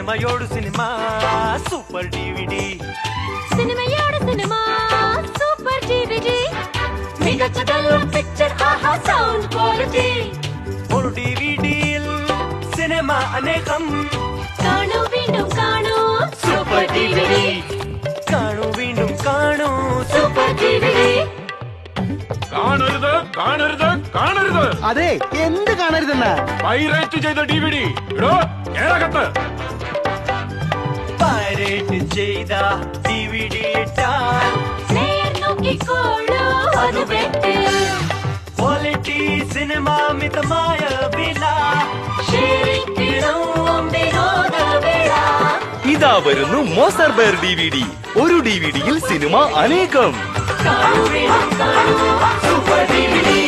സിനിമയോട് സിനിമ super DVD. സിനിമയോട് സിനിമ സൂപ്പർ ഡിവിഡി. മികച്ചതെല്ലാം പിക്ചർ ആഹാ സൗണ്ട് ക്വാളിറ്റി. ഒരു ഡിവിഡിയിൽ സിനിമ അനേകം. കാണൂ വീണ്ടും കാണൂ സൂപ്പർ ഡിവിഡി. കാണൂ വീണ്ടും കാണൂ സൂപ്പർ ഡിവിഡി. കാണരുത് കാണരുത് കാണരുത്. അതെ, എന്ത് കാണരുതെന്നാ? പൈറേറ്റ് ചെയ്ത ഡിവിഡി ഇടോ ഏറകത്ത്. പൈറേറ്റ് ചെയ്ത ഡിവിഡി ഇട്ടാൽ നേർ നോക്കിക്കോളൂ അത് വെട്ട്. ക്വാളിറ്റി സിനിമ മിതമായ വില. ശരിക്കിടും വിനോദവേള. ഇതാ വരുന്നു മോസർ ബെയർ ഡിവിഡി. ഒരു ഡിവിഡിയിൽ സിനിമ അനേകം. കാണൂ വീണ്ടും കാണൂ സൂപ്പർ ഡിവിഡി.